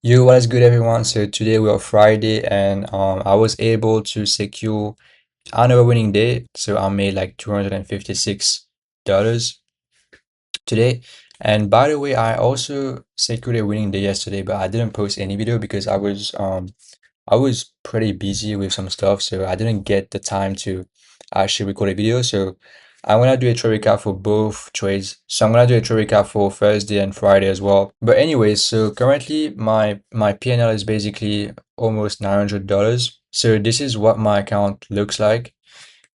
Yo, what is good, everyone? So today we are Friday, and I was able to secure another winning day. So I made like $256 today. And by the way, I also secured a winning day yesterday, but I didn't post any video because I was pretty busy with some stuff, so I didn't get the time to actually record a video. So I'm gonna do a trade recap for both trades. So I'm gonna do a trade recap for Thursday and Friday as well. But anyways, so currently my PNL is basically almost $900. So this is what my account looks like.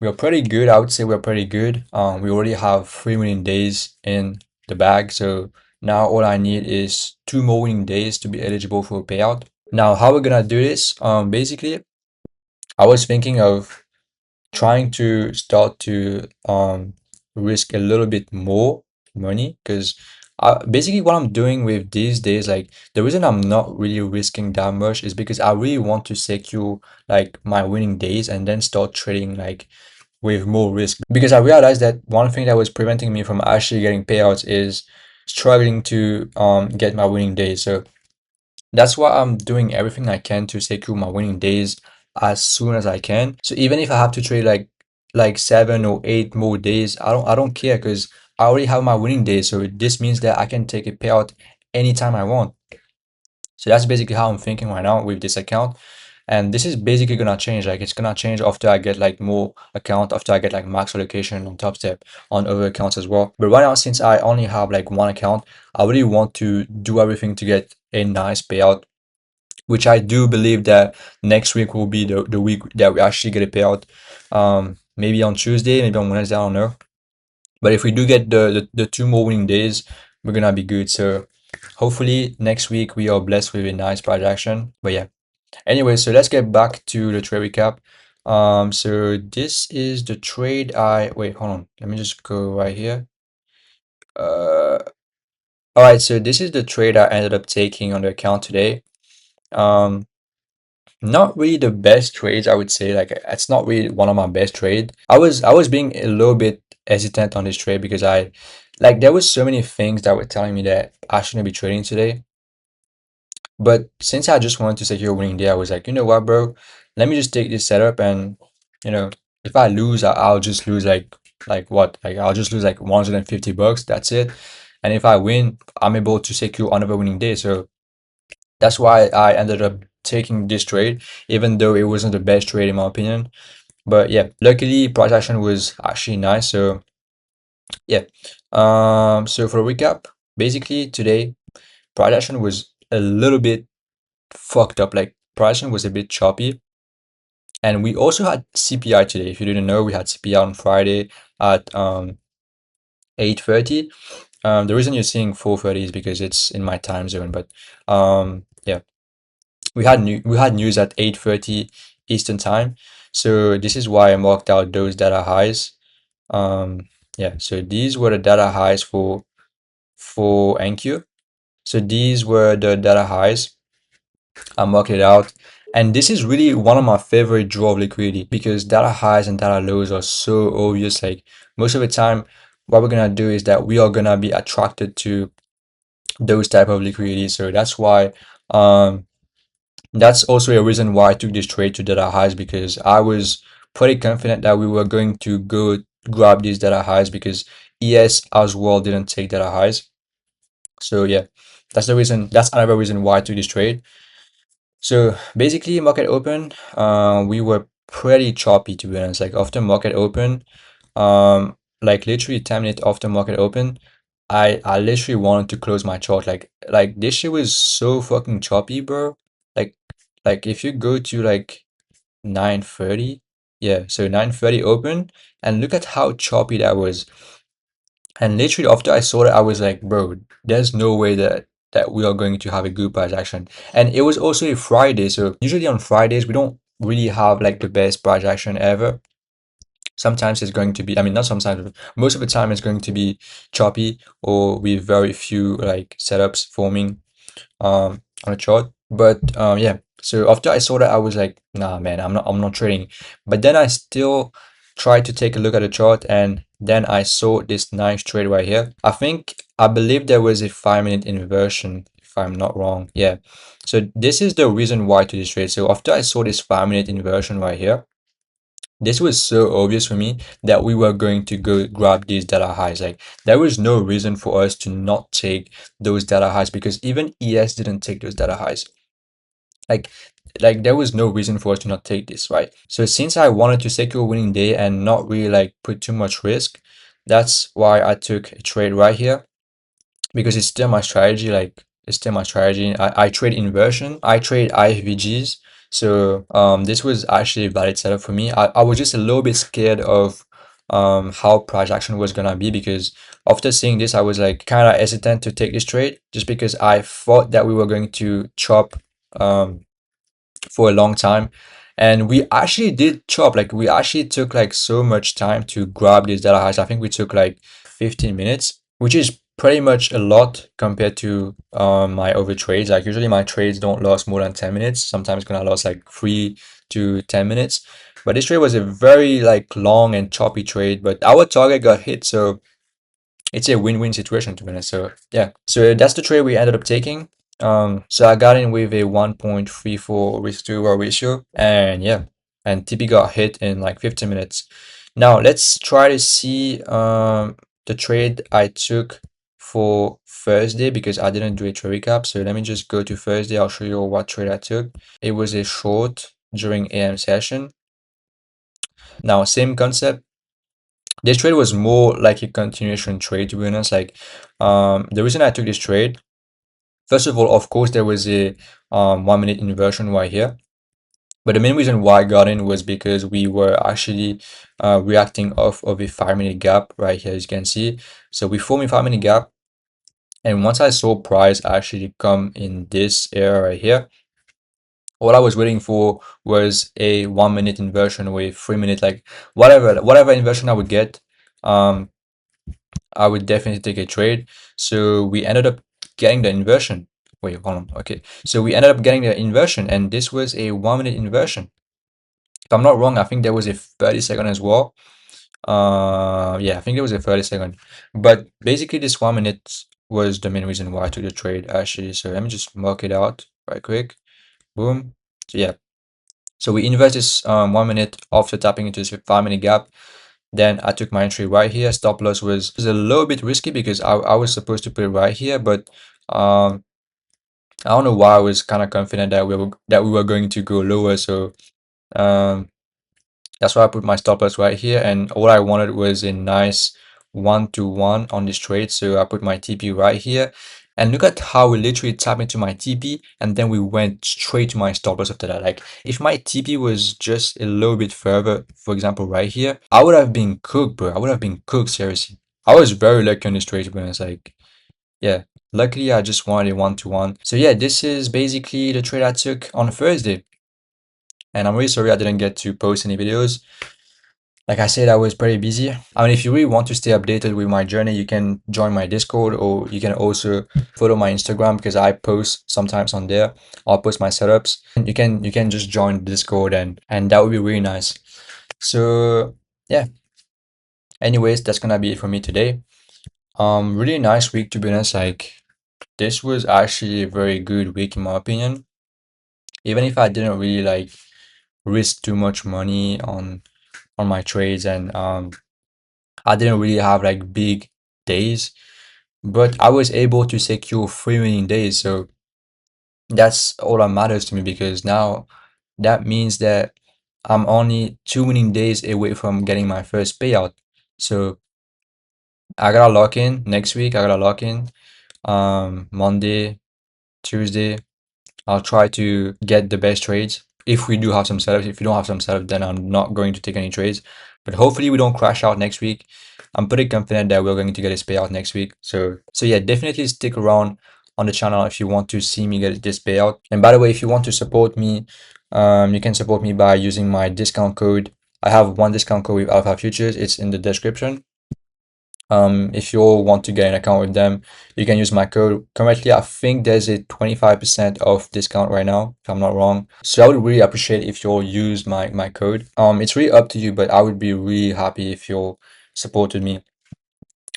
We're pretty good. I would say we're pretty good. We already have 3 winning days in the bag. So now all I need is two more winning days to be eligible for a payout. Now, how we're gonna do this? Basically, I was thinking of trying to start to risk a little bit more money because basically what I'm doing with these days, like the reason I'm not really risking that much is because I really want to secure like my winning days and then start trading like with more risk because I realized that one thing that was preventing me from actually getting payouts is struggling to get my winning days. So that's why I'm doing everything I can to secure my winning days as soon as I can. So even if I have to trade like 7 or 8 more days, I don't care because I already have my winning days. So this means that I can take a payout anytime I want. So that's basically how I'm thinking right now with this account. And this is basically gonna change. Like it's gonna change after I get like more account, after I get like max allocation on Top Step on other accounts as well. But right now, since I only have like one account, I really want to do everything to get a nice payout, which I do believe that next week will be the week that we actually get a payout. Maybe on Tuesday, maybe on Wednesday, I don't know. But if we do get the two more winning days, we're gonna be good. So hopefully next week we are blessed with a nice price action. But yeah. Anyway, so let's get back to the trade recap. So this is the trade I wait, hold on. Let me just go right here. Uh, all right, so this is the trade I ended up taking on the account today. Um, Not really the best trades, I would say. Like it's not really one of my best trade. I was being a little bit hesitant on this trade because I like there was so many things that were telling me that I shouldn't be trading today. But since I just wanted to secure a winning day, I was like, you know what, bro? Let me just take this setup and you know, if I lose, I'll just lose like what? Like I'll just lose like $150. That's it. And if I win, I'm able to secure another winning day. So that's why I ended up taking this trade, even though it wasn't the best trade in my opinion. But yeah, luckily price action was actually nice. So yeah. So for a recap, basically today price action was a little bit fucked up. Like price action was a bit choppy. And we also had CPI today. If you didn't know, we had CPI on Friday at 8:30. The reason you're seeing 4:30 is because it's in my time zone. But yeah. We had news at 8:30 Eastern time. So this is why I marked out those data highs. Yeah, so these were the data highs for NQ. So these were the data highs. I marked it out. And this is really one of my favorite draw of liquidity because data highs and data lows are so obvious. Like most of the time, what we're gonna do is that we are gonna be attracted to those type of liquidity. So that's why that's also a reason why I took this trade to data highs because I was pretty confident that we were going to go grab these data highs because ES as well didn't take data highs. So yeah, that's the reason. That's another reason why I took this trade. So basically, market open, we were pretty choppy to be honest. Like after market open, like literally 10 minutes after market open, I literally wanted to close my chart. Like this shit was so fucking choppy, bro. Like like if you go to like 9:30, yeah, so 9:30 open, and look at how choppy that was. And literally after I saw that, I was like, bro, there's no way that we are going to have a good price action. And it was also a Friday, so usually on Fridays we don't really have like the best price action ever. Sometimes it's going to be, I mean, not sometimes, but most of the time it's going to be choppy or with very few like setups forming on a chart. But yeah, so after I saw that, I was like, nah, man, I'm not trading. But then I still tried to take a look at the chart, and then I saw this nice trade right here. I believe there was a 5 minute inversion, if I'm not wrong. Yeah. So this is the reason why to this trade. So after I saw this 5 minute inversion right here, this was so obvious for me that we were going to go grab these data highs. Like there was no reason for us to not take those data highs because even ES didn't take those data highs. Like like there was no reason for us to not take this, right? So since I wanted to secure a winning day and not really like put too much risk, that's why I took a trade right here because it's still my strategy. Like it's still my strategy. I trade inversion, I trade IFVGs. So this was actually a valid setup for me. I was just a little bit scared of how price action was gonna be because after seeing this, I was like kind of hesitant to take this trade just because I thought that we were going to chop um for a long time. And we actually did chop, like we actually took like so much time to grab these data highs. I think we took like 15 minutes, which is pretty much a lot compared to my other trades. Like usually my trades don't last more than 10 minutes. Sometimes it's gonna last like 3 to 10 minutes. But this trade was a very like long and choppy trade, but our target got hit, so it's a win-win situation to be honest. So yeah, so that's the trade we ended up taking. So I got in with a 1.34 risk to reward ratio, and yeah, and TP got hit in like 15 minutes. Now let's try to see the trade I took for Thursday because I didn't do a trade recap. So let me just go to Thursday. I'll show you what trade I took. It was a short during AM session. Now same concept. This trade was more like a continuation trade, to be honest. Like, the reason I took this trade, first of all, of course, there was a 1 minute inversion right here. But the main reason why I got in was because we were actually reacting off of a 5 minute gap right here, as you can see. So we formed a 5 minute gap. And once I saw price actually come in this area right here, all I was waiting for was a 1 minute inversion with 3 minute, like whatever inversion I would get. I would definitely take a trade. So we ended up getting the inversion. Wait, hold on. Okay. So we ended up getting the inversion, and this was a 1 minute inversion. If I'm not wrong, I think there was a 30-second as well. Yeah, I think there was a 30-second. But basically, this 1 minute was the main reason why I took the trade, actually. So let me just mark it out right quick. Boom. So yeah. So we invest this 1 minute after tapping into this 5 minute gap. Then I took my entry right here. Stop loss was a little bit risky because I was supposed to put it right here, but I don't know why I was kind of confident that we were going to go lower. So um, that's why I put my stop loss right here. And all I wanted was a nice 1-to-1 on this trade. So I put my TP right here. And look at how we literally tapped into my TP and then we went straight to my stop loss after that. Like if my TP was just a little bit further, for example, right here, I would have been cooked, bro. I would have been cooked, seriously. I was very lucky on this trade, to be honest. Like, yeah, luckily I just wanted a 1-to-1. So yeah, this is basically the trade I took on Thursday. And I'm really sorry I didn't get to post any videos. Like I said, I was pretty busy. I mean, if you really want to stay updated with my journey, you can join my Discord or you can also follow my Instagram because I post sometimes on there. I'll post my setups. You can just join Discord and that would be really nice. So yeah. Anyways, that's gonna be it for me today. Really nice week to be honest. Like this was actually a very good week in my opinion. Even if I didn't really like risk too much money on my trades and I didn't really have like big days, but I was able to secure 3 winning days. So that's all that matters to me because now that means that I'm only 2 winning days away from getting my first payout. So I gotta lock in next week. I gotta lock in Monday, Tuesday. I'll try to get the best trades. If we do have some setups, if we don't have some setup, then I'm not going to take any trades. But hopefully we don't crash out next week. I'm pretty confident that we're going to get this payout next week. So yeah, definitely stick around on the channel if you want to see me get this payout. And by the way, if you want to support me, you can support me by using my discount code. I have one discount code with Alpha Futures. It's in the description. If you all want to get an account with them, you can use my code. Currently, I think there's a 25% off discount right now, if I'm not wrong. So I would really appreciate if you all use my code. It's really up to you, but I would be really happy if you all supported me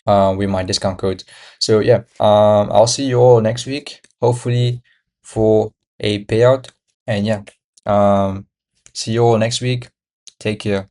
with my discount code. So yeah, I'll see you all next week. hopefully for a payout. And yeah, see you all next week. Take care.